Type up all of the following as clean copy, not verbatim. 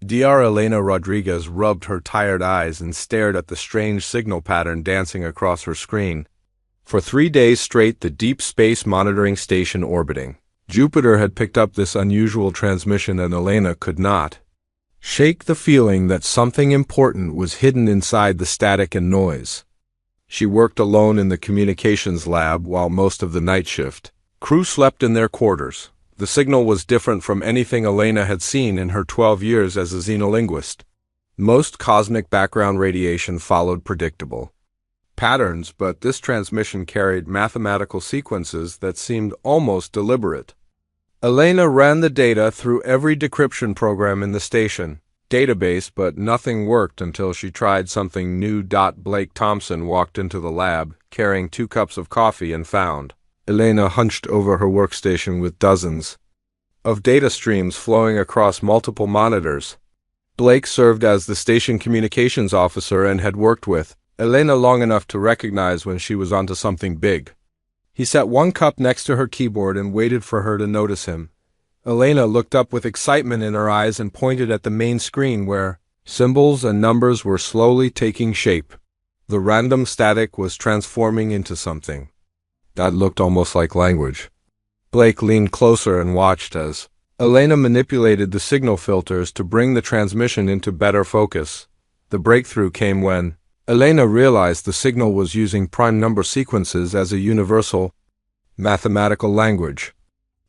Dr. Elena Rodriguez rubbed her tired eyes and stared at the strange signal pattern dancing across her screen. For 3 days straight, the Deep Space Monitoring Station orbiting Jupiter had picked up this unusual transmission, and Elena could not shake the feeling that something important was hidden inside the static and noise. She worked alone in the communications lab while most of the night shift crew slept in their quarters. The signal was different from anything Elena had seen in her 12 years as a xenolinguist. Most cosmic background radiation followed predictable patterns, but this transmission carried mathematical sequences that seemed almost deliberate. Elena ran the data through every decryption program in the station database, but nothing worked until she tried something new. Blake Thompson walked into the lab, carrying 2 cups of coffee, and found Elena hunched over her workstation with dozens of data streams flowing across multiple monitors. Blake served as the station communications officer and had worked with Elena long enough to recognize when she was onto something big. He set 1 cup next to her keyboard and waited for her to notice him. Elena looked up with excitement in her eyes and pointed at the main screen where symbols and numbers were slowly taking shape. The random static was transforming into something that looked almost like language. Blake leaned closer and watched as Elena manipulated the signal filters to bring the transmission into better focus. The breakthrough came when Elena realized the signal was using prime number sequences as a universal mathematical language.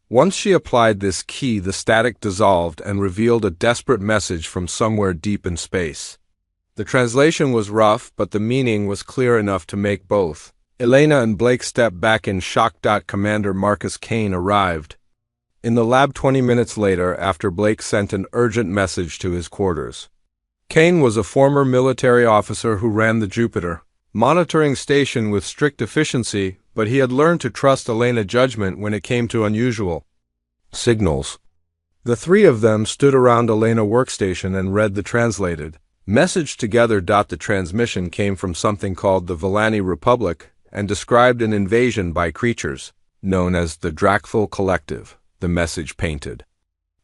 Once she applied this key, the static dissolved and revealed a desperate message from somewhere deep in space. The translation was rough, but the meaning was clear enough to make both Elena and Blake step back in shock. Commander Marcus Kane arrived in the lab 20 minutes later after Blake sent an urgent message to his quarters. Kane was a former military officer who ran the Jupiter monitoring station with strict efficiency, but he had learned to trust Elena's judgment when it came to unusual signals. The 3 of them stood around Elena's workstation and read the translated message together. The transmission came from something called the Villani Republic and described an invasion by creatures known as the Dracthal Collective. The message painted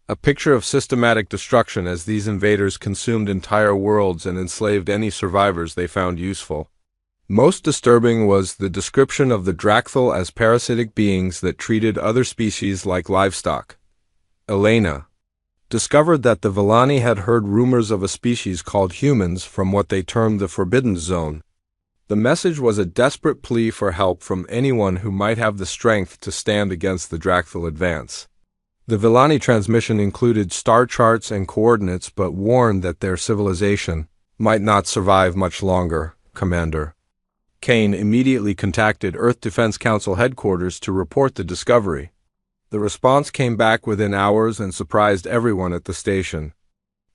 a picture of systematic destruction as these invaders consumed entire worlds and enslaved any survivors they found useful. Most disturbing was the description of the Dracthal as parasitic beings that treated other species like livestock. Elena discovered that the Villani had heard rumors of a species called humans from what they termed the Forbidden Zone. The message was a desperate plea for help from anyone who might have the strength to stand against the Dracthal advance. The Villani transmission included star charts and coordinates, but warned that their civilization might not survive much longer. Commander Kane immediately contacted Earth Defense Council headquarters to report the discovery. The response came back within hours and surprised everyone at the station.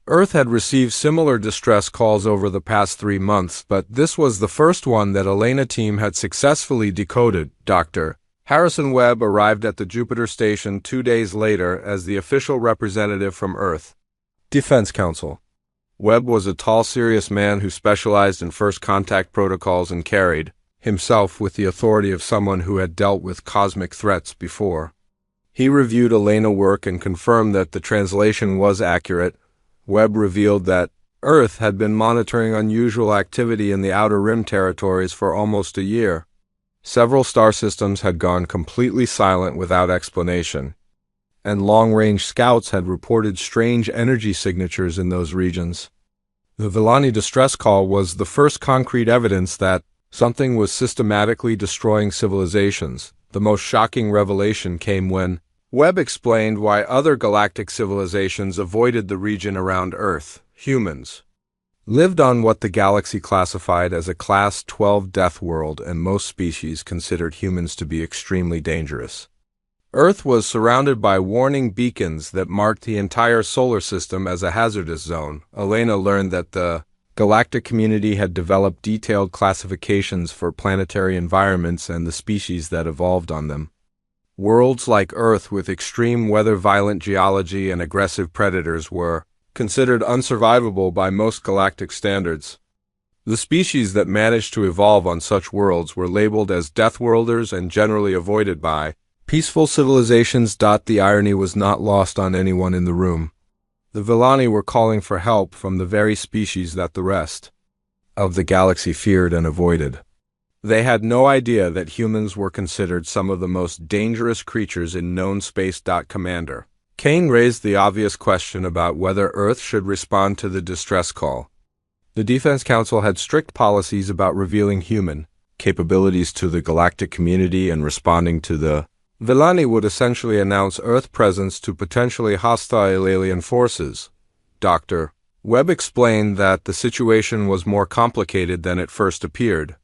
Earth had received similar distress calls over the past 3 months, but this was the first one that Elena's team had successfully decoded. Dr. Harrison Webb arrived at the Jupiter station 2 days later as the official representative from Earth Defense Council. Webb was a tall, serious man who specialized in first contact protocols and carried himself with the authority of someone who had dealt with cosmic threats before. He reviewed Elena's work and confirmed that the translation was accurate. Webb revealed that Earth had been monitoring unusual activity in the Outer Rim territories for almost a year. Several star systems had gone completely silent without explanation, and long-range scouts had reported strange energy signatures in those regions. The Villani distress call was the first concrete evidence that something was systematically destroying civilizations. The most shocking revelation came when Webb explained why other galactic civilizations avoided the region around Earth. Humans lived on what the galaxy classified as a Class 12 death world, and most species considered humans to be extremely dangerous. Earth was surrounded by warning beacons that marked the entire solar system as a hazardous zone. Elena learned that the galactic community had developed detailed classifications for planetary environments and the species that evolved on them. Worlds like Earth with extreme weather-violent geology and aggressive predators were considered unsurvivable by most galactic standards. The species that managed to evolve on such worlds were labeled as Deathworlders and generally avoided by peaceful civilizations. The irony was not lost on anyone in the room. The Villani were calling for help from the very species that the rest of the galaxy feared and avoided. They had no idea that humans were considered some of the most dangerous creatures in known space. Commander Kane raised the obvious question about whether Earth should respond to the distress call. The Defense Council had strict policies about revealing human capabilities to the galactic community, and responding to the Villani would essentially announce Earth presence to potentially hostile alien forces. Dr. Webb explained that the situation was more complicated than it first appeared.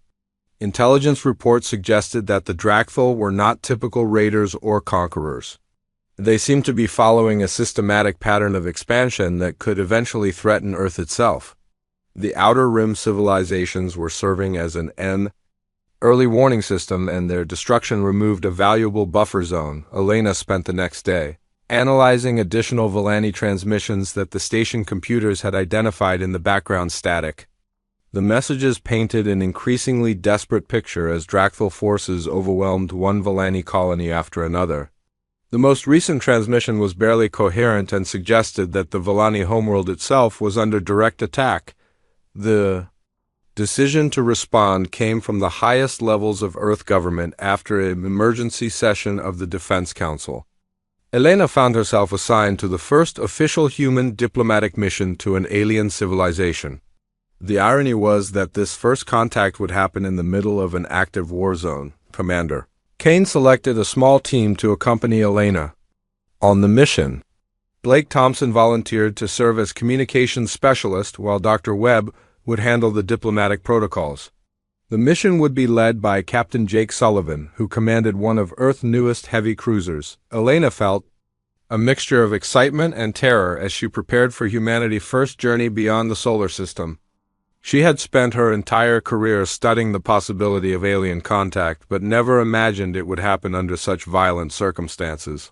Intelligence reports suggested that the Drakthul were not typical raiders or conquerors. They seemed to be following a systematic pattern of expansion that could eventually threaten Earth itself. The Outer Rim civilizations were serving as an early warning system, and their destruction removed a valuable buffer zone. Elena spent the next day analyzing additional Villani transmissions that the station computers had identified in the background static. The messages painted an increasingly desperate picture as Drakthul forces overwhelmed one Villani colony after another. The most recent transmission was barely coherent and suggested that the Villani homeworld itself was under direct attack. The decision to respond came from the highest levels of Earth government after an emergency session of the Defense Council. Elena found herself assigned to the first official human diplomatic mission to an alien civilization. The irony was that this first contact would happen in the middle of an active war zone. Commander Kane selected a small team to accompany Elena on the mission. Blake Thompson volunteered to serve as communications specialist, while Dr. Webb would handle the diplomatic protocols. The mission would be led by Captain Jake Sullivan, who commanded one of Earth's newest heavy cruisers. Elena felt a mixture of excitement and terror as she prepared for humanity's first journey beyond the solar system. She had spent her entire career studying the possibility of alien contact, but never imagined it would happen under such violent circumstances.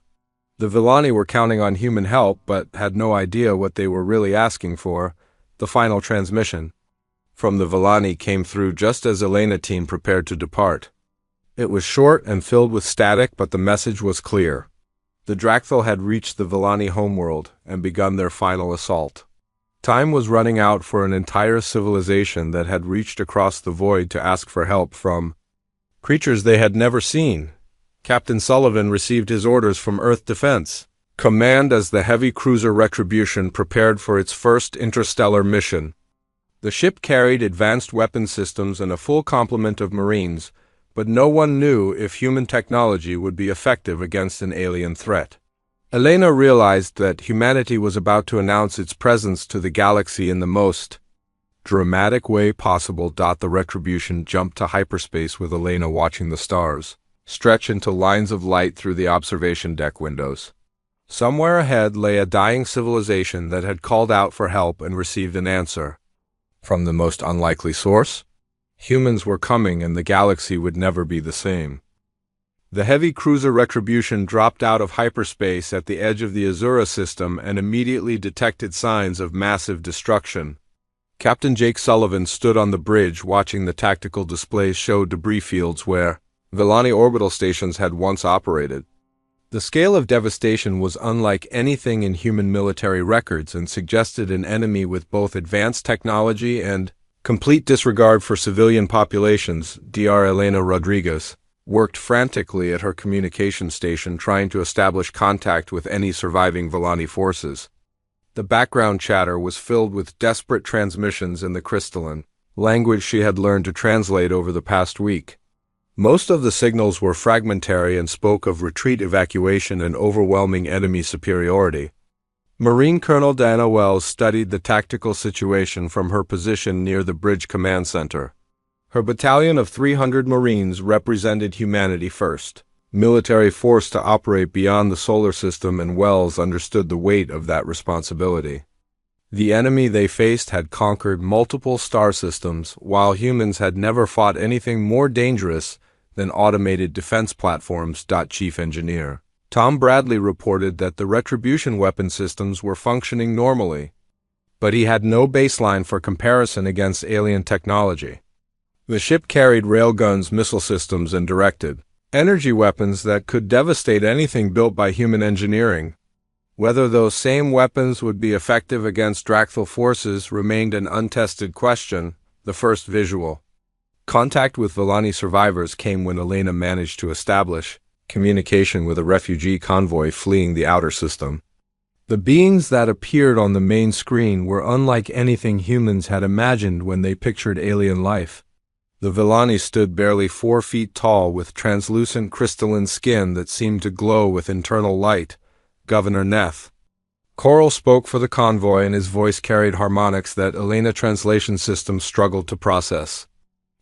The Villani were counting on human help, but had no idea what they were really asking for. The final transmission from the Villani came through just as Elena's team prepared to depart. It was short and filled with static, but the message was clear. The Drakthul had reached the Villani homeworld and begun their final assault. Time was running out for an entire civilization that had reached across the void to ask for help from creatures they had never seen. Captain Sullivan received his orders from Earth Defense Command as the heavy cruiser Retribution prepared for its first interstellar mission. The ship carried advanced weapon systems and a full complement of Marines, but no one knew if human technology would be effective against an alien threat. Elena realized that humanity was about to announce its presence to the galaxy in the most dramatic way possible. The Retribution jumped to hyperspace with Elena watching the stars stretch into lines of light through the observation deck windows. Somewhere ahead lay a dying civilization that had called out for help and received an answer from the most unlikely source. Humans were coming, and the galaxy would never be the same. The heavy cruiser Retribution dropped out of hyperspace at the edge of the Azura system and immediately detected signs of massive destruction. Captain Jake Sullivan stood on the bridge watching the tactical displays show debris fields where Villani orbital stations had once operated. The scale of devastation was unlike anything in human military records and suggested an enemy with both advanced technology and complete disregard for civilian populations. Dr. Elena Rodriguez worked frantically at her communication station trying to establish contact with any surviving Villani forces. The background chatter was filled with desperate transmissions in the crystalline language she had learned to translate over the past week. Most of the signals were fragmentary and spoke of retreat, evacuation, and overwhelming enemy superiority. Marine Colonel Diana Wells studied the tactical situation from her position near the bridge command center. Her battalion of 300 Marines represented humanity first, military force to operate beyond the solar system, and Wells understood the weight of that responsibility. The enemy they faced had conquered multiple star systems, while humans had never fought anything more dangerous than automated defense platforms. Chief Engineer Tom Bradley reported that the Retribution weapon systems were functioning normally, but he had no baseline for comparison against alien technology. The ship carried railguns, missile systems, and directed energy weapons that could devastate anything built by human engineering. Whether those same weapons would be effective against Dracthal forces remained an untested question. The first visual contact with Villani survivors came when Elena managed to establish communication with a refugee convoy fleeing the outer system. The beings that appeared on the main screen were unlike anything humans had imagined when they pictured alien life. The Villani stood barely 4 feet tall with translucent crystalline skin that seemed to glow with internal light. Governor Neth. Coral spoke for the convoy and his voice carried harmonics that Elena translation system struggled to process.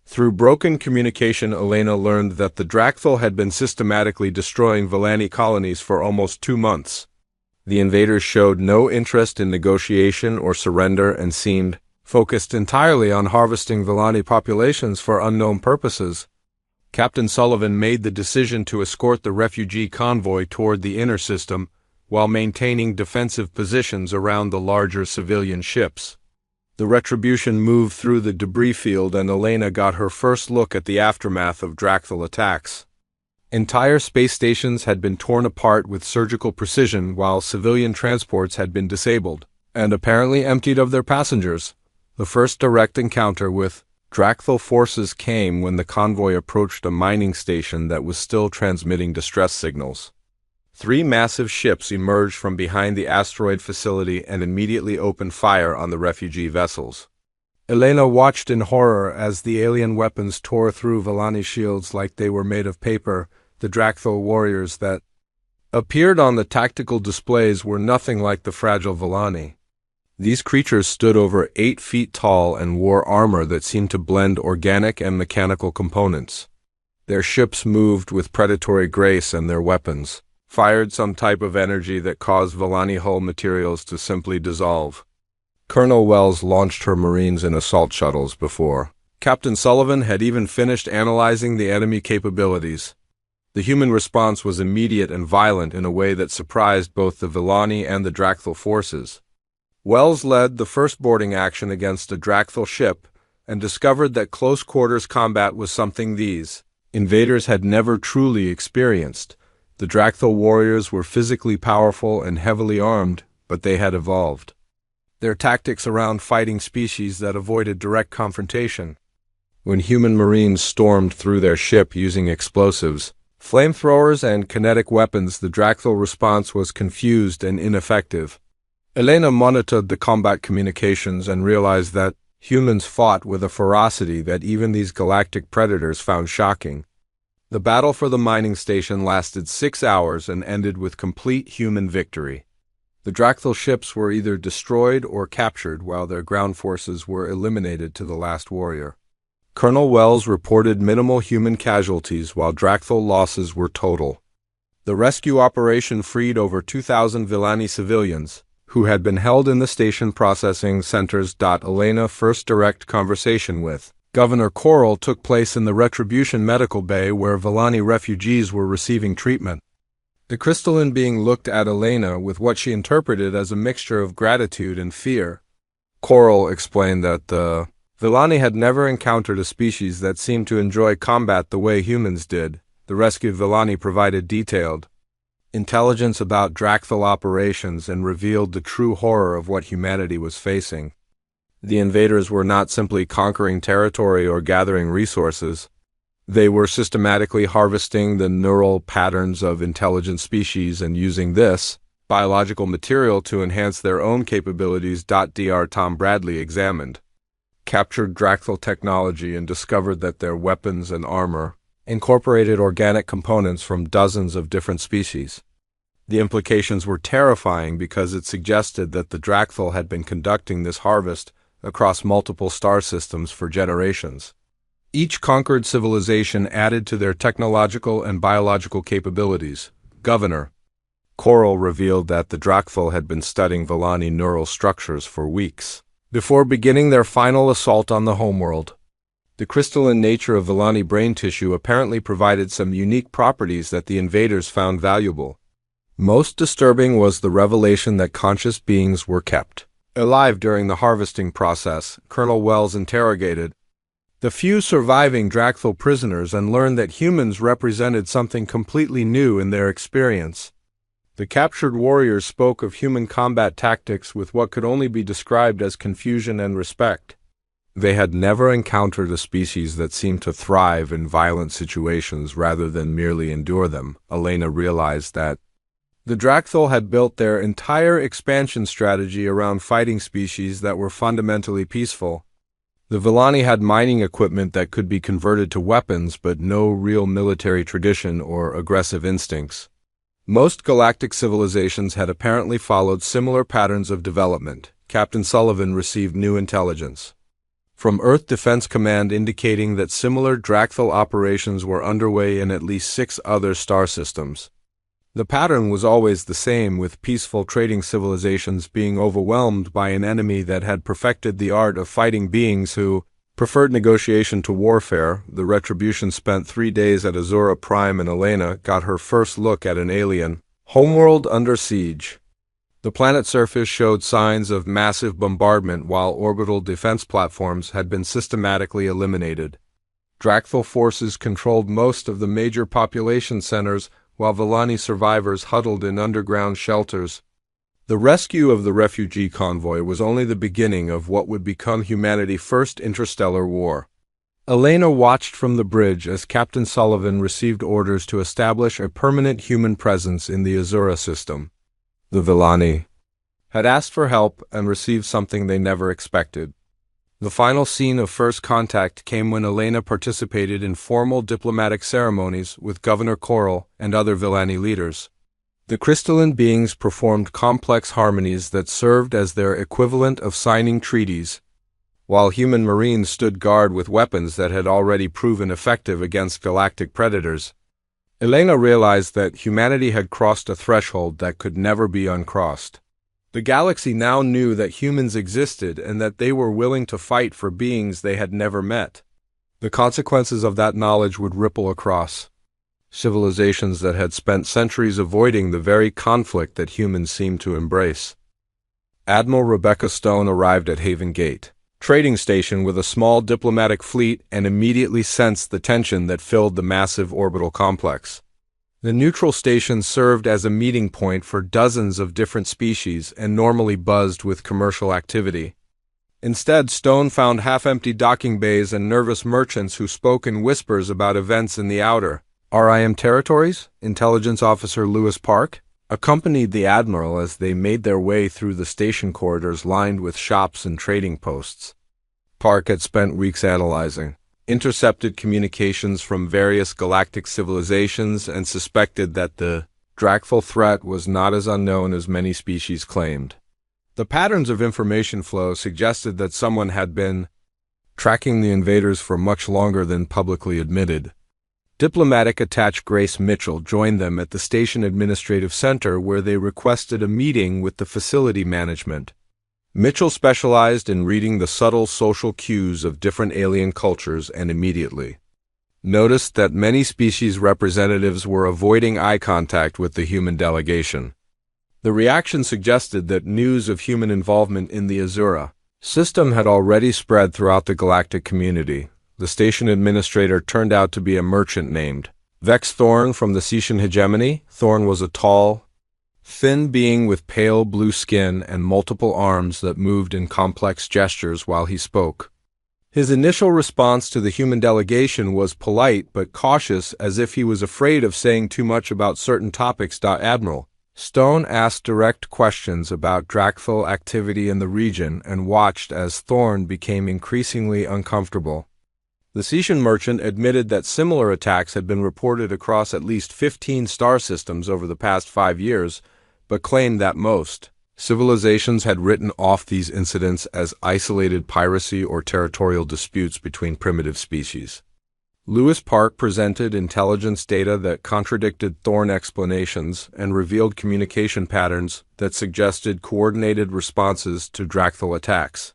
Through broken communication, Elena learned that the Dracthal had been systematically destroying Villani colonies for almost 2 months. The invaders showed no interest in negotiation or surrender and seemed focused entirely on harvesting Villani populations for unknown purposes. Captain Sullivan made the decision to escort the refugee convoy toward the inner system while maintaining defensive positions around the larger civilian ships. The Retribution moved through the debris field and Elena got her first look at the aftermath of Dracthal attacks. Entire space stations had been torn apart with surgical precision while civilian transports had been disabled and apparently emptied of their passengers. The first direct encounter with Dracthal forces came when the convoy approached a mining station that was still transmitting distress signals. 3 massive ships emerged from behind the asteroid facility and immediately opened fire on the refugee vessels. Elena watched in horror as the alien weapons tore through Villani shields like they were made of paper. The Dracthal warriors that appeared on the tactical displays were nothing like the fragile Villani. These creatures stood over 8 feet tall and wore armor that seemed to blend organic and mechanical components. Their ships moved with predatory grace and their weapons fired some type of energy that caused Villani hull materials to simply dissolve. Colonel Wells launched her Marines in assault shuttles before Captain Sullivan had even finished analyzing the enemy capabilities. The human response was immediate and violent in a way that surprised both the Villani and the Dracthal forces. Wells led the first boarding action against a Dracthal ship and discovered that close-quarters combat was something these invaders had never truly experienced. The Dracthal warriors were physically powerful and heavily armed, but they had evolved their tactics around fighting species that avoided direct confrontation. When human Marines stormed through their ship using explosives, flamethrowers, and kinetic weapons, the Dracthal response was confused and ineffective. Elena monitored the combat communications and realized that humans fought with a ferocity that even these galactic predators found shocking. The battle for the mining station lasted 6 hours and ended with complete human victory. The Dracthal ships were either destroyed or captured while their ground forces were eliminated to the last warrior. Colonel Wells reported minimal human casualties while Dracthal losses were total. The rescue operation freed over 2,000 Villani civilians, who had been held in the station processing centers. Elena's first direct conversation with Governor Coral took place in the Retribution Medical Bay where Villani refugees were receiving treatment. The crystalline being looked at Elena with what she interpreted as a mixture of gratitude and fear. Coral explained that the Villani had never encountered a species that seemed to enjoy combat the way humans did. The rescued Villani provided detailed intelligence about Dracthal operations and revealed the true horror of what humanity was facing. The invaders were not simply conquering territory or gathering resources. They were systematically harvesting the neural patterns of intelligent species and using this biological material to enhance their own capabilities. Dr. Tom Bradley examined captured Dracthal technology and discovered that their weapons and armor incorporated organic components from dozens of different species. The implications were terrifying because it suggested that the Dracthal had been conducting this harvest across multiple star systems for generations. Each conquered civilization added to their technological and biological capabilities. Governor Coral revealed that the Dracthal had been studying Villani neural structures for weeks before beginning their final assault on the homeworld. The crystalline nature of Villani brain tissue apparently provided some unique properties that the invaders found valuable. Most disturbing was the revelation that conscious beings were kept alive during the harvesting process. Colonel Wells interrogated the few surviving Dracthal prisoners and learned that humans represented something completely new in their experience. The captured warriors spoke of human combat tactics with what could only be described as confusion and respect. They had never encountered a species that seemed to thrive in violent situations rather than merely endure them. Elena realized that the Drakthul had built their entire expansion strategy around fighting species that were fundamentally peaceful. The Villani had mining equipment that could be converted to weapons, but no real military tradition or aggressive instincts. Most galactic civilizations had apparently followed similar patterns of development. Captain Sullivan received new intelligence from Earth Defense Command indicating that similar Drakthul operations were underway in at least 6 other star systems. The pattern was always the same, with peaceful trading civilizations being overwhelmed by an enemy that had perfected the art of fighting beings who preferred negotiation to warfare. The Retribution spent 3 days at Azura Prime, and Elena got her first look at an alien homeworld under siege. The planet's surface showed signs of massive bombardment, while orbital defense platforms had been systematically eliminated. Drakthul forces controlled most of the major population centers, while Villani survivors huddled in underground shelters. The rescue of the refugee convoy was only the beginning of what would become humanity's first interstellar war. Elena watched from the bridge as Captain Sullivan received orders to establish a permanent human presence in the Azura system. The Villani had asked for help and received something they never expected. The final scene of first contact came when Elena participated in formal diplomatic ceremonies with Governor Coral and other Villani leaders. The crystalline beings performed complex harmonies that served as their equivalent of signing treaties, while human marines stood guard with weapons that had already proven effective against galactic predators. Elena realized that humanity had crossed a threshold that could never be uncrossed. The galaxy now knew that humans existed and that they were willing to fight for beings they had never met. The consequences of that knowledge would ripple across civilizations that had spent centuries avoiding the very conflict that humans seemed to embrace. Admiral Rebecca Stone arrived at Haven Gate trading station with a small diplomatic fleet and immediately sensed the tension that filled the massive orbital complex. The neutral station served as a meeting point for dozens of different species and normally buzzed with commercial activity. Instead, Stone found half-empty docking bays and nervous merchants who spoke in whispers about events in the outer RIM territories. Intelligence Officer Lewis Park accompanied the Admiral as they made their way through the station corridors lined with shops and trading posts. Park had spent weeks analyzing intercepted communications from various galactic civilizations and suspected that the Drakthul threat was not as unknown as many species claimed. The patterns of information flow suggested that someone had been tracking the invaders for much longer than publicly admitted. Diplomatic Attached Grace Mitchell joined them at the Station Administrative Center, where they requested a meeting with the facility management. Mitchell specialized in reading the subtle social cues of different alien cultures and immediately noticed that many species representatives were avoiding eye contact with the human delegation. The reaction suggested that news of human involvement in the Azura system had already spread throughout the galactic community. The station administrator turned out to be a merchant named Vex Thorn from the Cetian hegemony. Thorn was a tall, thin being with pale blue skin and multiple arms that moved in complex gestures while he spoke. His initial response to the human delegation was polite but cautious, as if he was afraid of saying too much about certain topics. Admiral Stone asked direct questions about Drakthul activity in the region and watched as Thorn became increasingly uncomfortable. The Cetian merchant admitted that similar attacks had been reported across at least 15 star systems over the past 5 years, but claimed that most civilizations had written off these incidents as isolated piracy or territorial disputes between primitive species. Lewis Park presented intelligence data that contradicted Thorn explanations and revealed communication patterns that suggested coordinated responses to Drakthul attacks.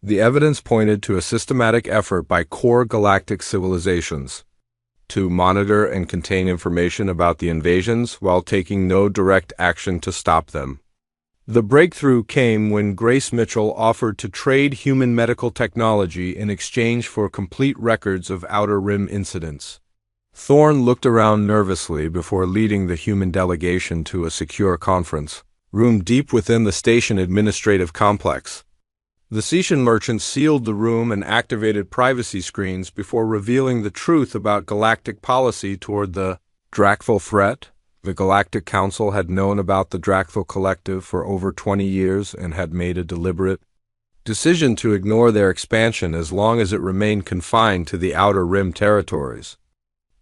The evidence pointed to a systematic effort by core galactic civilizations to monitor and contain information about the invasions while taking no direct action to stop them. The breakthrough came when Grace Mitchell offered to trade human medical technology in exchange for complete records of Outer Rim incidents. Thorne looked around nervously before leading the human delegation to a secure conference room deep within the station administrative complex. The Setian merchant sealed the room and activated privacy screens before revealing the truth about galactic policy toward the Drakthal threat. The Galactic Council had known about the Drakthal Collective for over 20 years and had made a deliberate decision to ignore their expansion as long as it remained confined to the Outer Rim territories.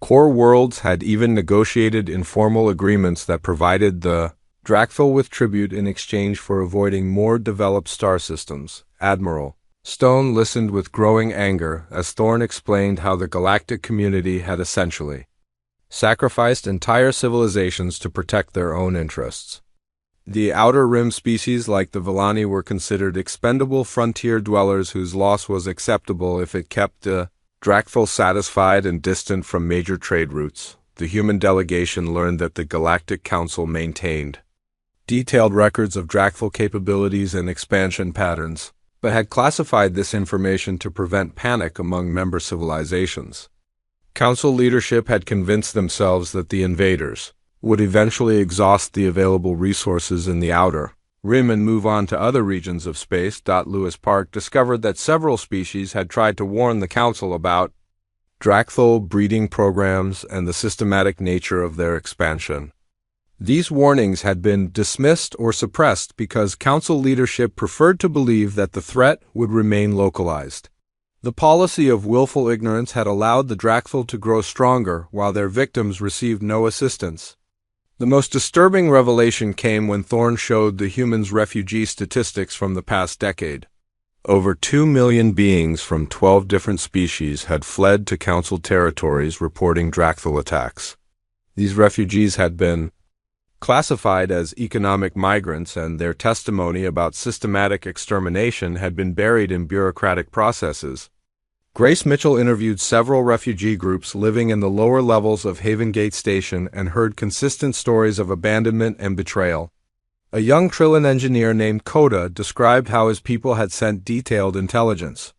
Core Worlds had even negotiated informal agreements that provided the Drakthal with tribute in exchange for avoiding more developed star systems. Admiral Stone listened with growing anger as Thorne explained how the galactic community had essentially sacrificed entire civilizations to protect their own interests. The Outer Rim species like the Villani were considered expendable frontier dwellers whose loss was acceptable if it kept the Drakthal satisfied and distant from major trade routes. The human delegation learned that the Galactic Council maintained detailed records of Drakthal capabilities and expansion patterns, but had classified this information to prevent panic among member civilizations. Council leadership had convinced themselves that the invaders would eventually exhaust the available resources in the Outer Rim and move on to other regions of space. Lewis Park discovered that several species had tried to warn the Council about Drakthal breeding programs and the systematic nature of their expansion. These warnings had been dismissed or suppressed because Council leadership preferred to believe that the threat would remain localized. The policy of willful ignorance had allowed the Drakthal to grow stronger while their victims received no assistance. The most disturbing revelation came when Thorne showed the humans' refugee statistics from the past decade. Over 2 million beings from 12 different species had fled to Council territories reporting Drakthal attacks. These refugees had been classified as economic migrants, and their testimony about systematic extermination had been buried in bureaucratic processes. Grace Mitchell interviewed several refugee groups living in the lower levels of Haven Gate Station and heard consistent stories of abandonment and betrayal. A young Trillian engineer named Coda described how his people had sent detailed intelligence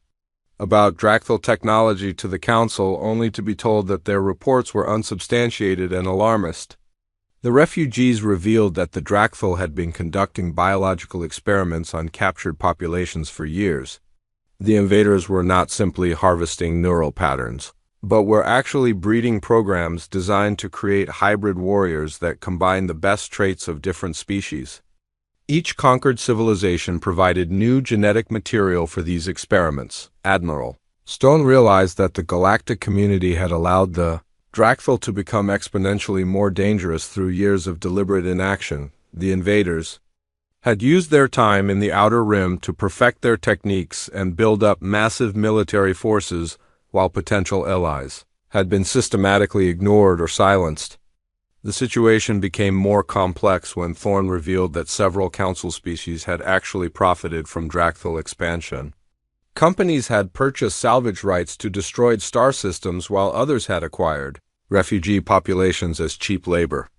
about Drakthal technology to the Council only to be told that their reports were unsubstantiated and alarmist. The refugees revealed that the Drakthal had been conducting biological experiments on captured populations for years. The invaders were not simply harvesting neural patterns, but were actually breeding programs designed to create hybrid warriors that combine the best traits of different species. Each conquered civilization provided new genetic material for these experiments. Admiral Stone realized that the galactic community had allowed the Drakthal to become exponentially more dangerous through years of deliberate inaction. The invaders had used their time in the Outer Rim to perfect their techniques and build up massive military forces, while potential allies had been systematically ignored or silenced. The situation became more complex when Thorne revealed that several Council species had actually profited from Drakthal expansion. Companies had purchased salvage rights to destroyed star systems while others had acquired refugee populations as cheap labor.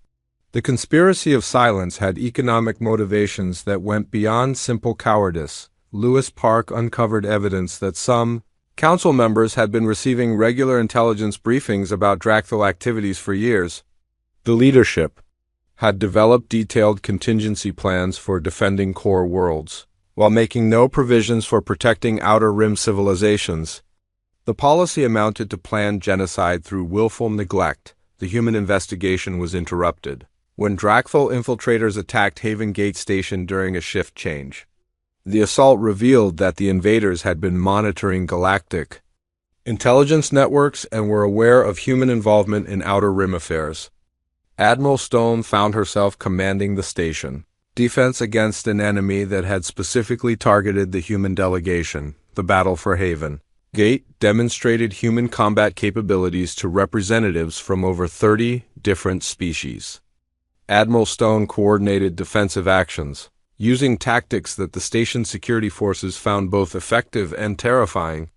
The conspiracy of silence had economic motivations that went beyond simple cowardice. Lewis Park uncovered evidence that some Council members had been receiving regular intelligence briefings about Drakthal activities for years. The leadership had developed detailed contingency plans for defending core worlds, while making no provisions for protecting Outer Rim civilizations. The policy amounted to planned genocide through willful neglect. The human investigation was interrupted when Drakthal infiltrators attacked Haven Gate Station during a shift change. The assault revealed that the invaders had been monitoring galactic intelligence networks and were aware of human involvement in Outer Rim affairs. Admiral Stone found herself commanding the station defense against an enemy that had specifically targeted the human delegation. The battle for Haven Gate demonstrated human combat capabilities to representatives from over 30 different species. Admiral Stone coordinated defensive actions, using tactics that the station security forces found both effective and terrifying.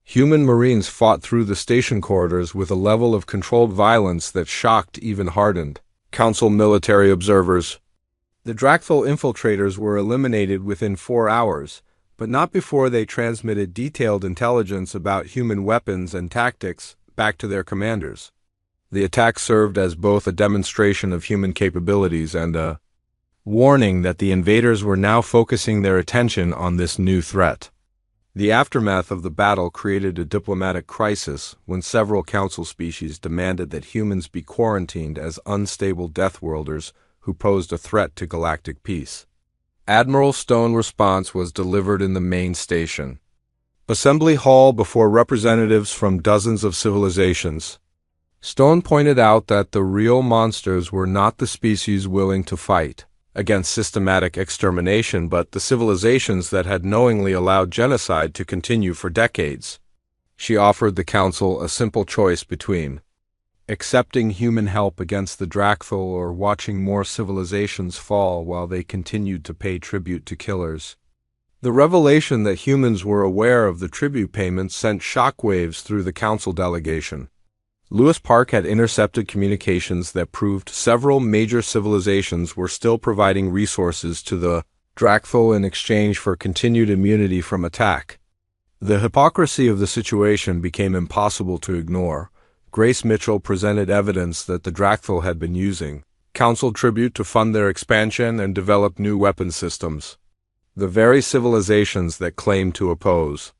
Human Marines fought through the station corridors with a level of controlled violence that shocked even hardened Council military observers. The Drakthal infiltrators were eliminated within 4 hours, but not before they transmitted detailed intelligence about human weapons and tactics back to their commanders. The attack served as both a demonstration of human capabilities and a warning that the invaders were now focusing their attention on this new threat. The aftermath of the battle created a diplomatic crisis when several council species demanded that humans be quarantined as unstable Deathworlders who posed a threat to galactic peace. Admiral Stone's response was delivered in the main station assembly hall before representatives from dozens of civilizations. Stone pointed out that the real monsters were not the species willing to fight against systematic extermination, but the civilizations that had knowingly allowed genocide to continue for decades. She offered the council a simple choice between accepting human help against the Dracthal or watching more civilizations fall while they continued to pay tribute to killers. The revelation that humans were aware of the tribute payments sent shockwaves through the council delegation. Lewis Park had intercepted communications that proved several major civilizations were still providing resources to the Dracthal in exchange for continued immunity from attack. The hypocrisy of the situation became impossible to ignore. Grace Mitchell presented evidence that the Dracthal had been using council tribute to fund their expansion and develop new weapon systems. The very civilizations that claimed to oppose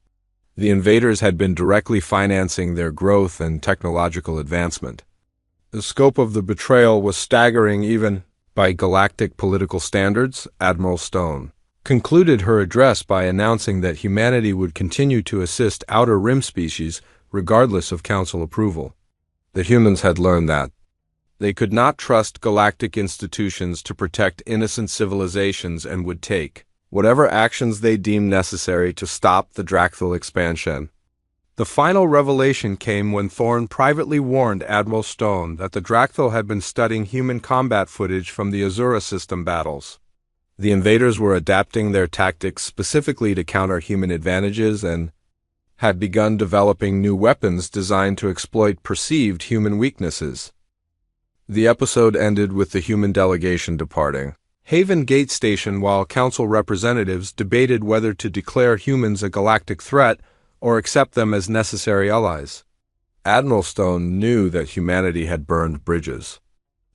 the invaders had been directly financing their growth and technological advancement. The scope of the betrayal was staggering even by galactic political standards. Admiral Stone concluded her address by announcing that humanity would continue to assist Outer Rim species regardless of council approval. The humans had learned that they could not trust galactic institutions to protect innocent civilizations and would take whatever actions they deemed necessary to stop the Dracthal expansion. The final revelation came when Thorne privately warned Admiral Stone that the Dracthal had been studying human combat footage from the Azura system battles. The invaders were adapting their tactics specifically to counter human advantages and had begun developing new weapons designed to exploit perceived human weaknesses. The episode ended with the human delegation departing Haven Gate Station while council representatives debated whether to declare humans a galactic threat or accept them as necessary allies. Admiral Stone knew that humanity had burned bridges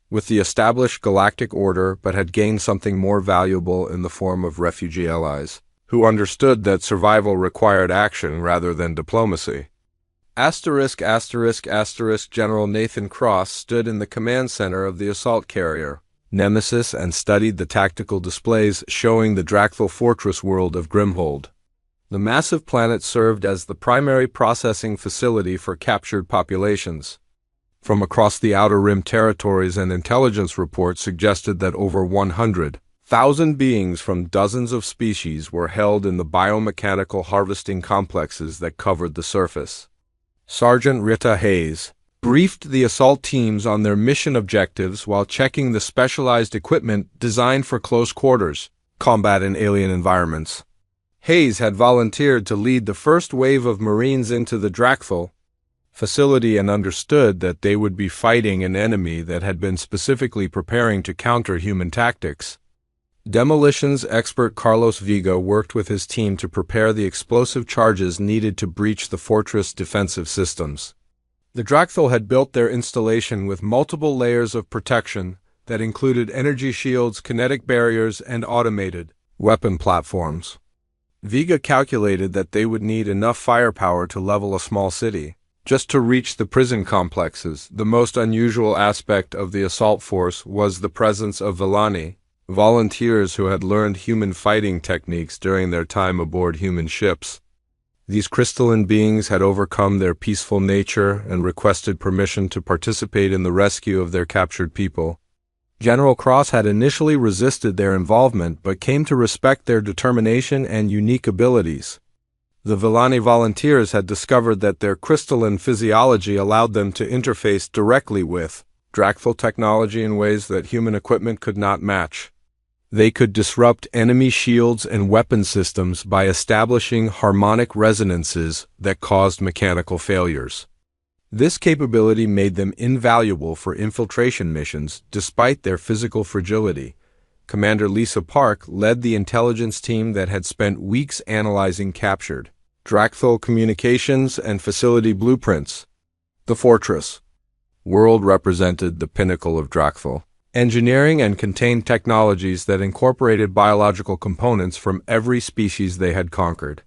with the established galactic order, but had gained something more valuable in the form of refugee allies who understood that survival required action rather than diplomacy. General Nathan Cross stood in the command center of the assault carrier Nemesis and studied the tactical displays showing the Dracthal fortress world of Grimhold. The massive planet served as the primary processing facility for captured populations. From across the Outer Rim territories, and intelligence reports suggested that over 100,000 beings from dozens of species were held in the biomechanical harvesting complexes that covered the surface. Sergeant Rita Hayes briefed the assault teams on their mission objectives while checking the specialized equipment designed for close quarters combat in alien environments. Hayes had volunteered to lead the first wave of Marines into the Dracthal facility and understood that they would be fighting an enemy that had been specifically preparing to counter human tactics. Demolitions expert Carlos Viga worked with his team to prepare the explosive charges needed to breach the fortress defensive systems. The Dracthal had built their installation with multiple layers of protection that included energy shields, kinetic barriers, and automated weapon platforms. Viga calculated that they would need enough firepower to level a small city. Just to reach the prison complexes, the most unusual aspect of the assault force was the presence of Villani, volunteers who had learned human fighting techniques during their time aboard human ships. These crystalline beings had overcome their peaceful nature and requested permission to participate in the rescue of their captured people. General Cross had initially resisted their involvement but came to respect their determination and unique abilities. The Villani volunteers had discovered that their crystalline physiology allowed them to interface directly with Dracthal technology in ways that human equipment could not match. They could disrupt enemy shields and weapon systems by establishing harmonic resonances that caused mechanical failures. This capability made them invaluable for infiltration missions despite their physical fragility. Commander Lisa Park led the intelligence team that had spent weeks analyzing captured Dracthal communications and facility blueprints. The fortress world represented the pinnacle of Deathworld engineering and contained technologies that incorporated biological components from every species they had conquered.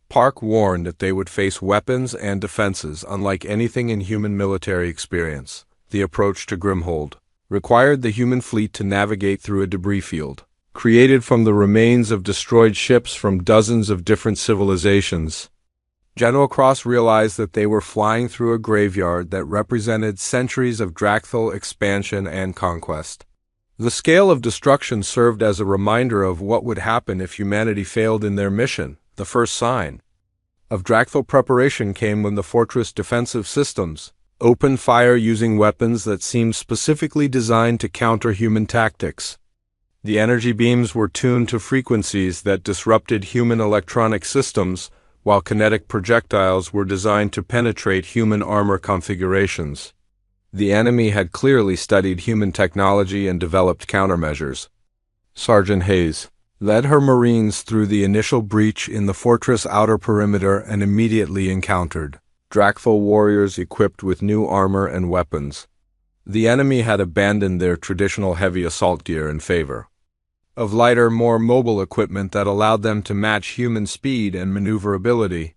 Park warned that they would face weapons and defenses unlike anything in human military experience. The approach to Grimhold required the human fleet to navigate through a debris field, created from the remains of destroyed ships from dozens of different civilizations. General Cross realized that they were flying through a graveyard that represented centuries of Deathworld expansion and conquest. The scale of destruction served as a reminder of what would happen if humanity failed in their mission. The first sign of Deathworld preparation came when the fortress defensive systems opened fire using weapons that seemed specifically designed to counter human tactics. The energy beams were tuned to frequencies that disrupted human electronic systems, while kinetic projectiles were designed to penetrate human armor configurations. The enemy had clearly studied human technology and developed countermeasures. Sergeant Hayes led her Marines through the initial breach in the fortress outer perimeter and immediately encountered Deathworld warriors equipped with new armor and weapons. The enemy had abandoned their traditional heavy assault gear in favor of lighter, more mobile equipment that allowed them to match human speed and maneuverability.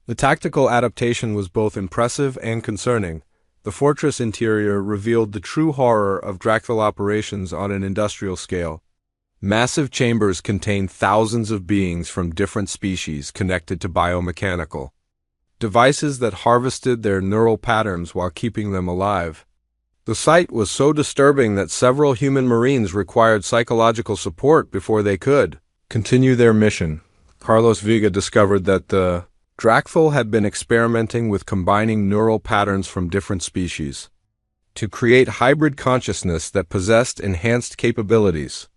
The tactical adaptation was both impressive and concerning. The fortress interior revealed the true horror of Deathworld operations on an industrial scale. Massive chambers contained thousands of beings from different species connected to biomechanical devices that harvested their neural patterns while keeping them alive. The sight was so disturbing that several human Marines required psychological support before they could continue their mission. Carlos Vega discovered that the Deathworld had been experimenting with combining neural patterns from different species to create hybrid consciousness that possessed enhanced capabilities.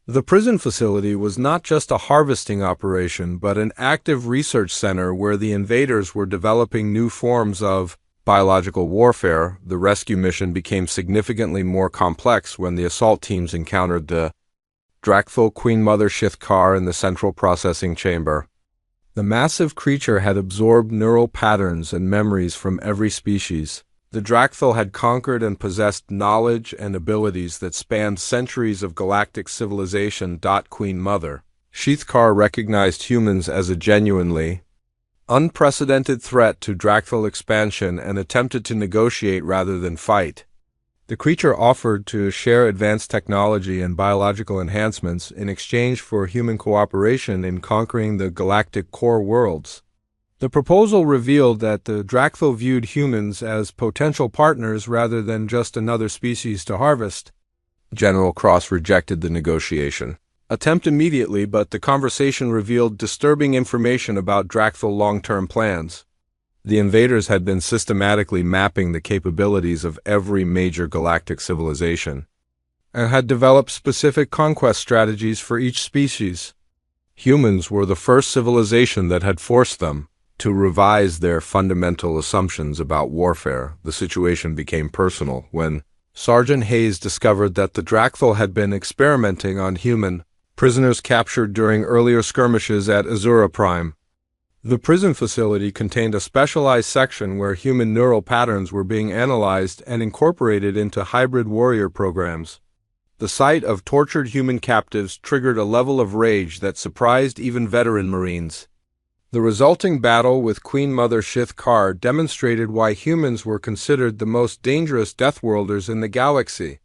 The prison facility was not just a harvesting operation, but an active research center where the invaders were developing new forms of biological warfare. The rescue mission became significantly more complex when the assault teams encountered the Deathworld Queen Mother Shithkar in the central processing chamber. The massive creature had absorbed neural patterns and memories from every species. The Deathworld had conquered and possessed knowledge and abilities that spanned centuries of galactic civilization. Queen Mother Shithkar recognized humans as a genuinely unprecedented threat to Deathworld expansion and attempted to negotiate rather than fight. The creature offered to share advanced technology and biological enhancements in exchange for human cooperation in conquering the galactic core worlds. The proposal revealed that the Deathworld viewed humans as potential partners rather than just another species to harvest. General Cross rejected the negotiation attempt immediately, but the conversation revealed disturbing information about Deathworld long-term plans. The invaders had been systematically mapping the capabilities of every major galactic civilization and had developed specific conquest strategies for each species. Humans were the first civilization that had forced them to revise their fundamental assumptions about warfare. The situation became personal when Sergeant Hayes discovered that the Deathworld had been experimenting on human prisoners captured during earlier skirmishes at Azura Prime. The prison facility contained a specialized section where human neural patterns were being analyzed and incorporated into hybrid warrior programs. The sight of tortured human captives triggered a level of rage that surprised even veteran Marines. The resulting battle with Queen Mother Shithkar demonstrated why humans were considered the most dangerous Deathworlders in the galaxy.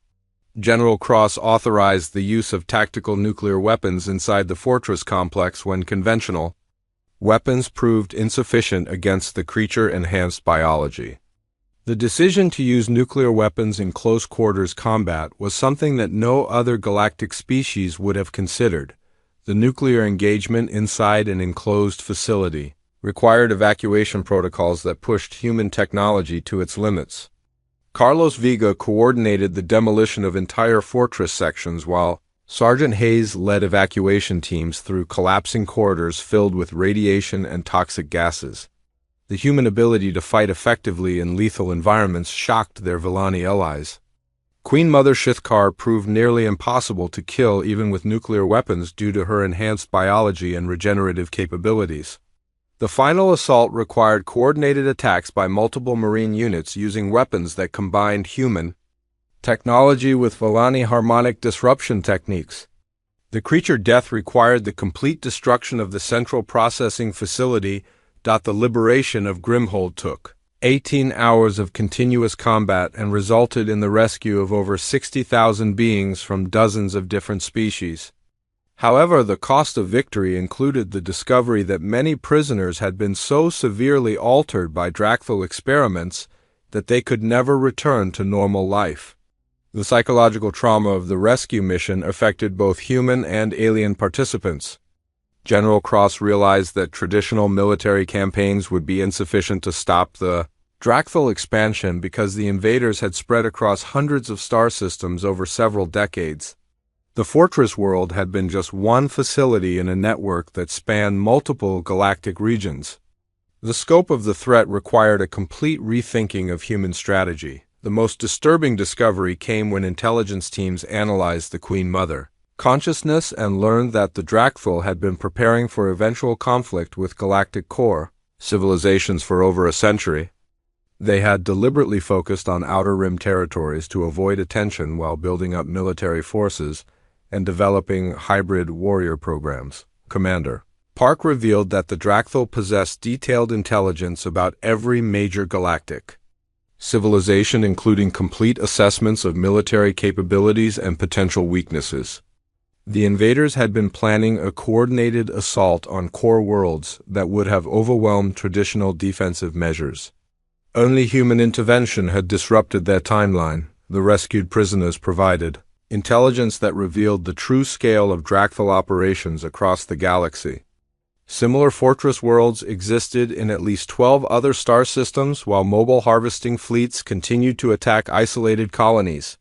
General Cross authorized the use of tactical nuclear weapons inside the fortress complex when conventional weapons proved insufficient against the creature-enhanced biology. The decision to use nuclear weapons in close-quarters combat was something that no other galactic species would have considered. The nuclear engagement inside an enclosed facility required evacuation protocols that pushed human technology to its limits. Carlos Vega coordinated the demolition of entire fortress sections while Sergeant Hayes led evacuation teams through collapsing corridors filled with radiation and toxic gases. The human ability to fight effectively in lethal environments shocked their Villani allies. Queen Mother Shithkar proved nearly impossible to kill even with nuclear weapons due to her enhanced biology and regenerative capabilities. The final assault required coordinated attacks by multiple Marine units using weapons that combined human technology with Vellani harmonic disruption techniques. The creature death required the complete destruction of the central processing facility. The liberation of Grimhold took 18 hours of continuous combat and resulted in the rescue of over 60,000 beings from dozens of different species. However, the cost of victory included the discovery that many prisoners had been so severely altered by Dracthal experiments that they could never return to normal life. The psychological trauma of the rescue mission affected both human and alien participants. General Cross realized that traditional military campaigns would be insufficient to stop the Dracthal expansion because the invaders had spread across hundreds of star systems over several decades. The fortress world had been just one facility in a network that spanned multiple galactic regions. The scope of the threat required a complete rethinking of human strategy. The most disturbing discovery came when intelligence teams analyzed the Queen Mother consciousness and learned that the Dracthal had been preparing for eventual conflict with galactic core civilizations for over a century. They had deliberately focused on outer rim territories to avoid attention while building up military forces and developing hybrid warrior programs. Commander Park revealed that the Dracthal possessed detailed intelligence about every major galactic civilization, including complete assessments of military capabilities and potential weaknesses. The invaders had been planning a coordinated assault on core worlds that would have overwhelmed traditional defensive measures. Only human intervention had disrupted their timeline. The rescued prisoners provided intelligence that revealed the true scale of Dracthal operations across the galaxy. Similar fortress worlds existed in at least 12 other star systems, while mobile harvesting fleets continued to attack isolated colonies.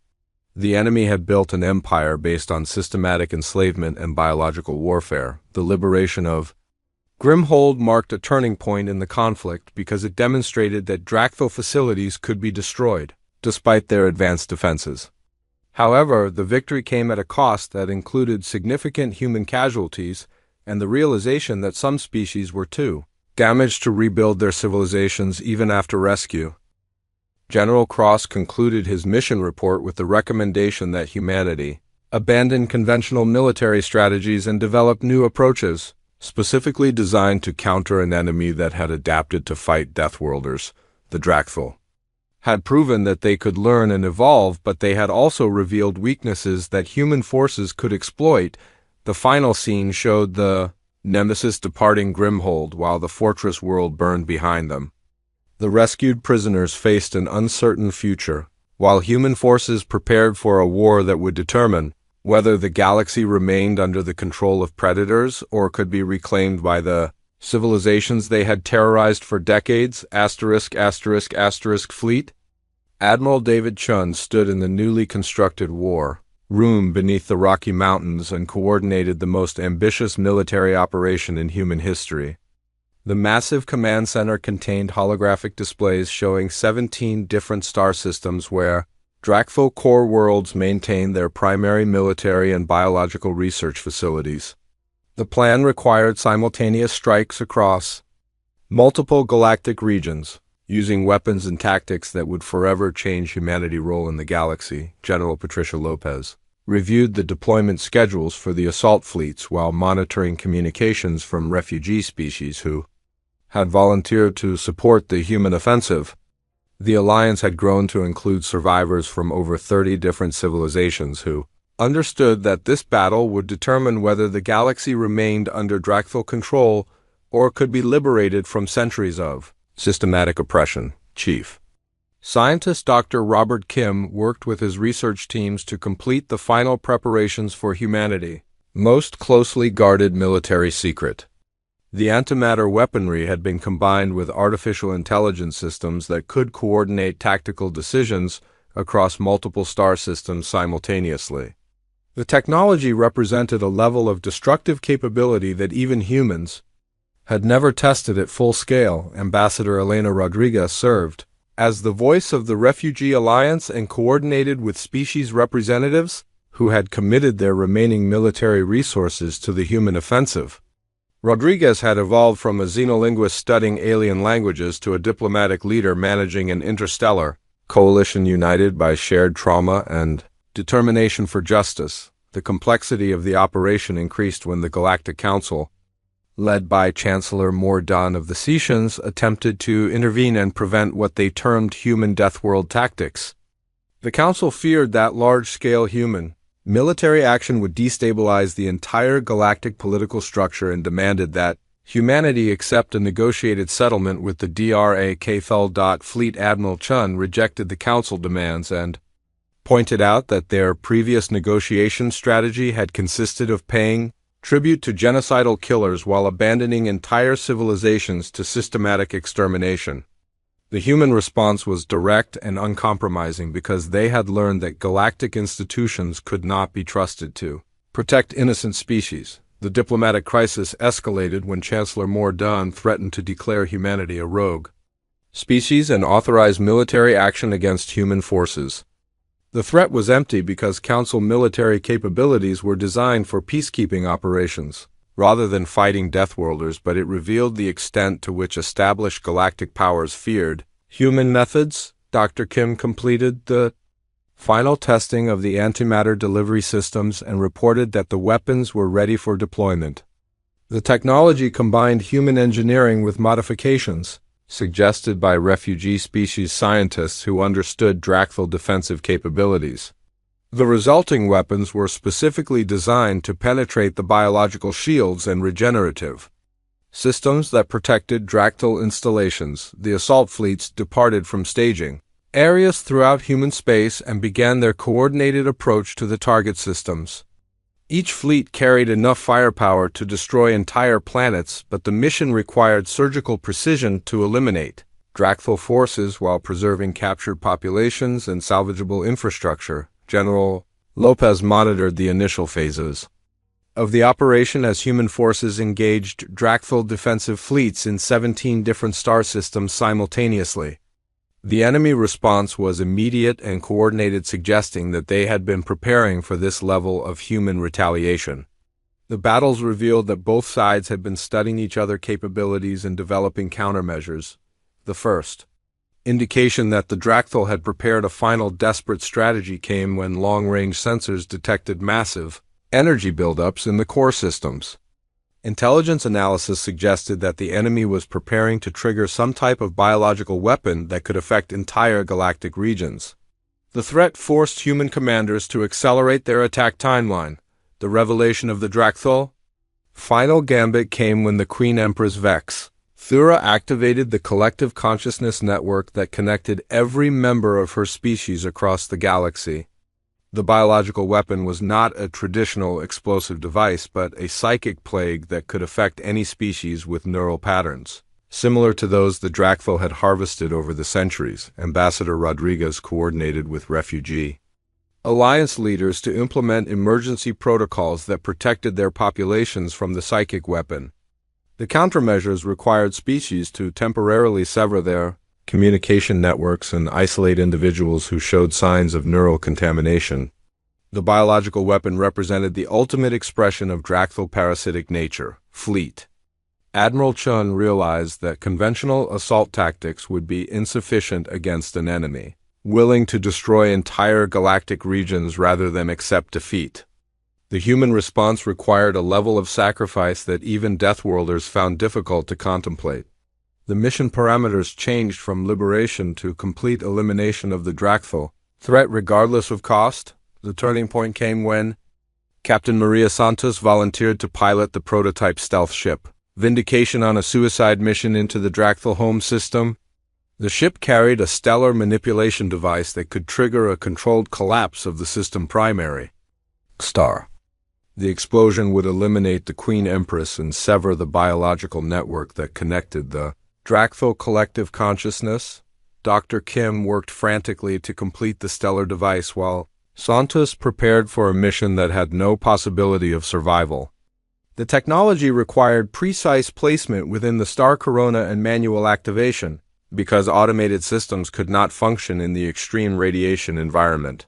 The enemy had built an empire based on systematic enslavement and biological warfare. The liberation of Grimhold marked a turning point in the conflict because it demonstrated that Dracthal facilities could be destroyed, despite their advanced defenses. However, the victory came at a cost that included significant human casualties and the realization that some species were too damaged to rebuild their civilizations even after rescue. General Cross concluded his mission report with the recommendation that humanity abandon conventional military strategies and develop new approaches, specifically designed to counter an enemy that had adapted to fight Deathworlders. The Dracthal had proven that they could learn and evolve, but they had also revealed weaknesses that human forces could exploit. The final scene showed the Nemesis departing Grimhold while the fortress world burned behind them. The rescued prisoners faced an uncertain future, while human forces prepared for a war that would determine whether the galaxy remained under the control of predators or could be reclaimed by the civilizations they had terrorized for decades. ***** fleet. Admiral David Chun stood in the newly constructed war room beneath the Rocky Mountains and coordinated the most ambitious military operation in human history. The massive command center contained holographic displays showing 17 different star systems where Dracthal core worlds maintained their primary military and biological research facilities. The plan required simultaneous strikes across multiple galactic regions, using weapons and tactics that would forever change humanity's role in the galaxy. General Patricia Lopez reviewed the deployment schedules for the assault fleets while monitoring communications from refugee species who had volunteered to support the human offensive. The alliance had grown to include survivors from over 30 different civilizations who understood that this battle would determine whether the galaxy remained under Dracthal control or could be liberated from centuries of systematic oppression. Chief Scientist Dr. Robert Kim worked with his research teams to complete the final preparations for humanity. Most closely guarded military secret. The antimatter weaponry had been combined with artificial intelligence systems that could coordinate tactical decisions across multiple star systems simultaneously. The technology represented a level of destructive capability that even humans had never tested at full scale. Ambassador Elena Rodriguez served as the voice of the Refugee Alliance and coordinated with species representatives who had committed their remaining military resources to the human offensive. Rodriguez had evolved from a xenolinguist studying alien languages to a diplomatic leader managing an interstellar coalition united by shared trauma and determination for justice. The complexity of the operation increased when the Galactic Council, led by Chancellor Mordaunt of the Cetians, attempted to intervene and prevent what they termed human Deathworld tactics. The Council feared that large-scale human military action would destabilize the entire galactic political structure and demanded that humanity accept a negotiated settlement with the DRA. Fleet Admiral Chun rejected the Council demands and pointed out that their previous negotiation strategy had consisted of paying tribute to genocidal killers while abandoning entire civilizations to systematic extermination. The human response was direct and uncompromising because they had learned that galactic institutions could not be trusted to protect innocent species. The diplomatic crisis escalated when Chancellor Mordaunt threatened to declare humanity a rogue species and authorize military action against human forces. The threat was empty because Council military capabilities were designed for peacekeeping operations, rather than fighting Deathworlders, but it revealed the extent to which established galactic powers feared human methods. Dr. Kim completed the final testing of the antimatter delivery systems and reported that the weapons were ready for deployment. The technology combined human engineering with modifications suggested by refugee species scientists who understood Dracthal defensive capabilities. The resulting weapons were specifically designed to penetrate the biological shields and regenerative systems that protected Dracthal installations. The assault fleets departed from staging areas throughout human space and began their coordinated approach to the target systems. Each fleet carried enough firepower to destroy entire planets, but the mission required surgical precision to eliminate Dracthal forces while preserving captured populations and salvageable infrastructure. General Lopez monitored the initial phases of the operation as human forces engaged Dracthal defensive fleets in 17 different star systems simultaneously. The enemy response was immediate and coordinated, suggesting that they had been preparing for this level of human retaliation. The battles revealed that both sides had been studying each other's capabilities and developing countermeasures. The first indication that the Dracthal had prepared a final desperate strategy came when long-range sensors detected massive energy buildups in the core systems. Intelligence analysis suggested that the enemy was preparing to trigger some type of biological weapon that could affect entire galactic regions. The threat forced human commanders to accelerate their attack timeline. The revelation of the Dracthal final gambit came when the Queen Empress Vex Thura activated the collective consciousness network that connected every member of her species across the galaxy. The biological weapon was not a traditional explosive device, but a psychic plague that could affect any species with neural patterns, similar to those the Dracthal had harvested over the centuries. Ambassador Rodriguez coordinated with refugee alliance leaders to implement emergency protocols that protected their populations from the psychic weapon. The countermeasures required species to temporarily sever their communication networks and isolate individuals who showed signs of neural contamination. The biological weapon represented the ultimate expression of Dracthal parasitic nature. Fleet Admiral Chun realized that conventional assault tactics would be insufficient against an enemy willing to destroy entire galactic regions rather than accept defeat. The human response required a level of sacrifice that even Deathworlders found difficult to contemplate. The mission parameters changed from liberation to complete elimination of the Dracthal threat regardless of cost. The turning point came when Captain Maria Santos volunteered to pilot the prototype stealth ship Vindication on a suicide mission into the Dracthal home system. The ship carried a stellar manipulation device that could trigger a controlled collapse of the system primary star. The explosion would eliminate the Queen Empress and sever the biological network that connected the Dracthal collective consciousness. Dr. Kim worked frantically to complete the stellar device while Santos prepared for a mission that had no possibility of survival. The technology required precise placement within the star corona and manual activation, because automated systems could not function in the extreme radiation environment.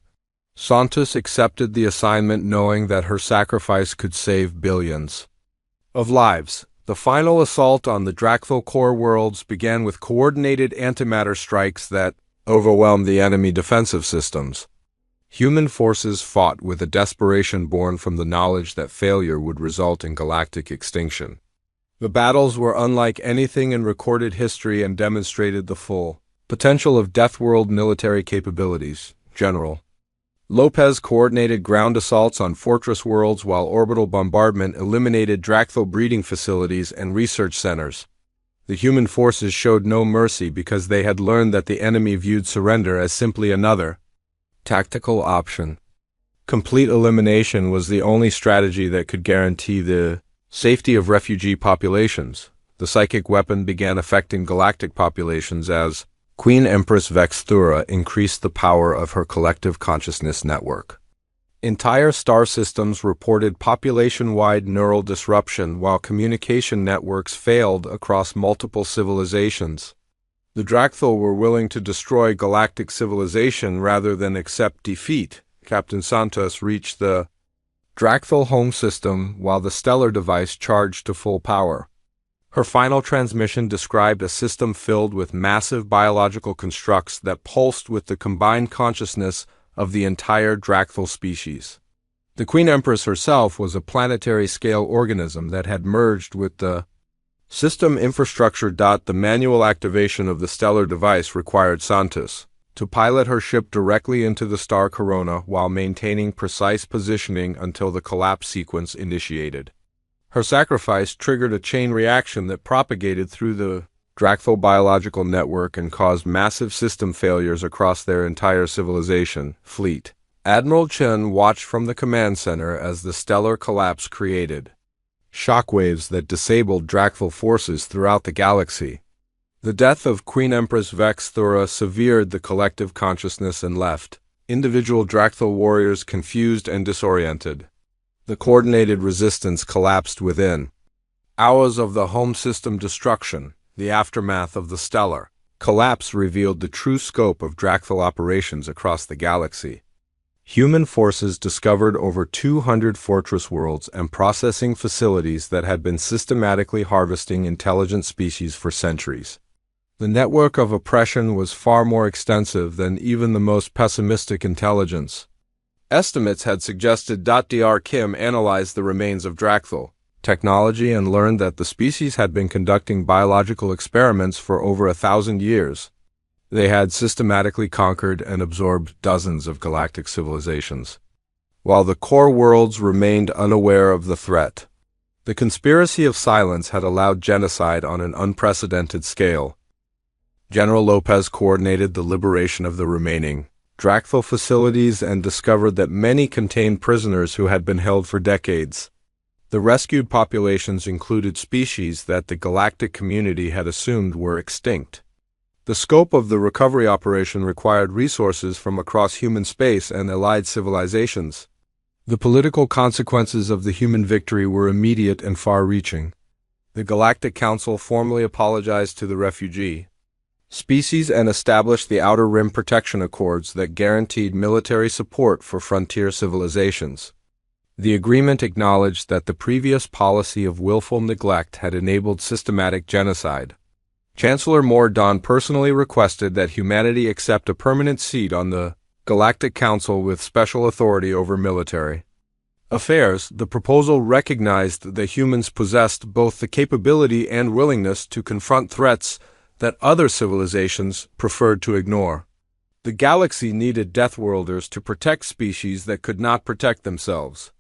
Santos accepted the assignment knowing that her sacrifice could save billions of lives. The final assault on the Drakthal core worlds began with coordinated antimatter strikes that overwhelmed the enemy defensive systems. Human forces fought with a desperation born from the knowledge that failure would result in galactic extinction. The battles were unlike anything in recorded history and demonstrated the full potential of Deathworld military capabilities. General Lopez coordinated ground assaults on fortress worlds while orbital bombardment eliminated Drakthal breeding facilities and research centers. The human forces showed no mercy because they had learned that the enemy viewed surrender as simply another tactical option. Complete elimination was the only strategy that could guarantee the safety of refugee populations. The psychic weapon began affecting galactic populations as Queen Empress Vex Thura increased the power of her collective consciousness network. Entire star systems reported population-wide neural disruption while communication networks failed across multiple civilizations. The Drakthal were willing to destroy galactic civilization rather than accept defeat. Captain Santos reached the Drakthal home system while the stellar device charged to full power. Her final transmission described a system filled with massive biological constructs that pulsed with the combined consciousness of the entire Drakthal species. The Queen Empress herself was a planetary-scale organism that had merged with the system infrastructure. The manual activation of the stellar device required Santos to pilot her ship directly into the star corona while maintaining precise positioning until the collapse sequence initiated. Her sacrifice triggered a chain reaction that propagated through the Drakthal biological network and caused massive system failures across their entire civilization fleet. Admiral Chen watched from the command center as the stellar collapse created shockwaves that disabled Drakthal forces throughout the galaxy. The death of Queen Empress Vex Thura severed the collective consciousness and left individual Drakthal warriors confused and disoriented. The coordinated resistance collapsed within hours of the home system destruction. The aftermath of the stellar collapse revealed the true scope of Drakthal operations across the galaxy. Human forces discovered over 200 fortress worlds and processing facilities that had been systematically harvesting intelligent species for centuries. The network of oppression was far more extensive than even the most pessimistic intelligence. Estimates had suggested. Dr. Kim analyzed the remains of Drakthal technology and learned that the species had been conducting biological experiments for over 1,000 years. They had systematically conquered and absorbed dozens of galactic civilizations, while the core worlds remained unaware of the threat. The conspiracy of silence had allowed genocide on an unprecedented scale. General Lopez coordinated the liberation of the remaining Drakthal facilities and discovered that many contained prisoners who had been held for decades. The rescued populations included species that the galactic community had assumed were extinct. The scope of the recovery operation required resources from across human space and allied civilizations. The political consequences of the human victory were immediate and far-reaching. The Galactic Council formally apologized to the refugee species and established the Outer Rim Protection Accords that guaranteed military support for frontier civilizations. The agreement acknowledged that the previous policy of willful neglect had enabled systematic genocide. Chancellor Mordaunt personally requested that humanity accept a permanent seat on the Galactic Council with special authority over military affairs. The proposal recognized that humans possessed both the capability and willingness to confront threats that other civilizations preferred to ignore. The galaxy needed Deathworlders to protect species that could not protect themselves.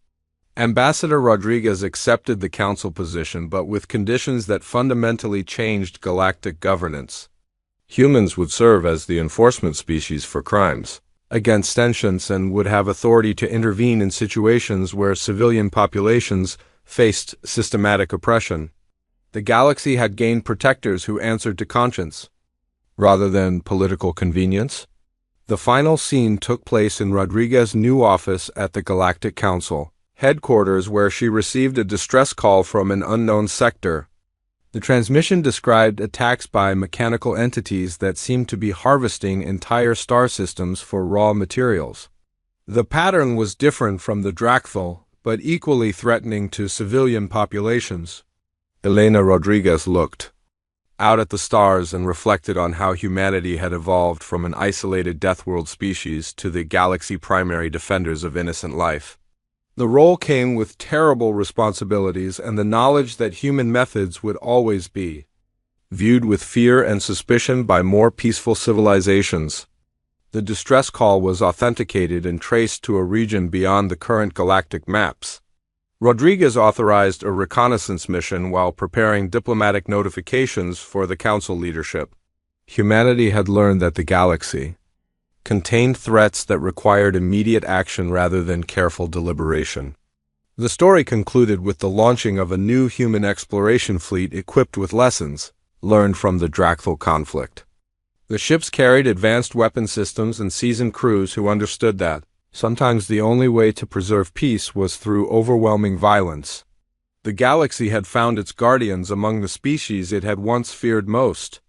Ambassador Rodriguez accepted the council position, but with conditions that fundamentally changed galactic governance. Humans would serve as the enforcement species for crimes against sentience and would have authority to intervene in situations where civilian populations faced systematic oppression. The galaxy had gained protectors who answered to conscience, rather than political convenience. The final scene took place in Rodriguez's new office at the Galactic Council headquarters, where she received a distress call from an unknown sector. The transmission described attacks by mechanical entities that seemed to be harvesting entire star systems for raw materials. The pattern was different from the Drakthal, but equally threatening to civilian populations. Elena Rodriguez looked out at the stars and reflected on how humanity had evolved from an isolated Deathworld species to the galaxy primary defenders of innocent life. The role came with terrible responsibilities and the knowledge that human methods would always be viewed with fear and suspicion by more peaceful civilizations. The distress call was authenticated and traced to a region beyond the current galactic maps. Rodriguez authorized a reconnaissance mission while preparing diplomatic notifications for the Council leadership. Humanity had learned that the galaxy contained threats that required immediate action rather than careful deliberation. The story concluded with the launching of a new human exploration fleet equipped with lessons learned from the Dracthal conflict. The ships carried advanced weapon systems and seasoned crews who understood that sometimes the only way to preserve peace was through overwhelming violence. The galaxy had found its guardians among the species it had once feared most.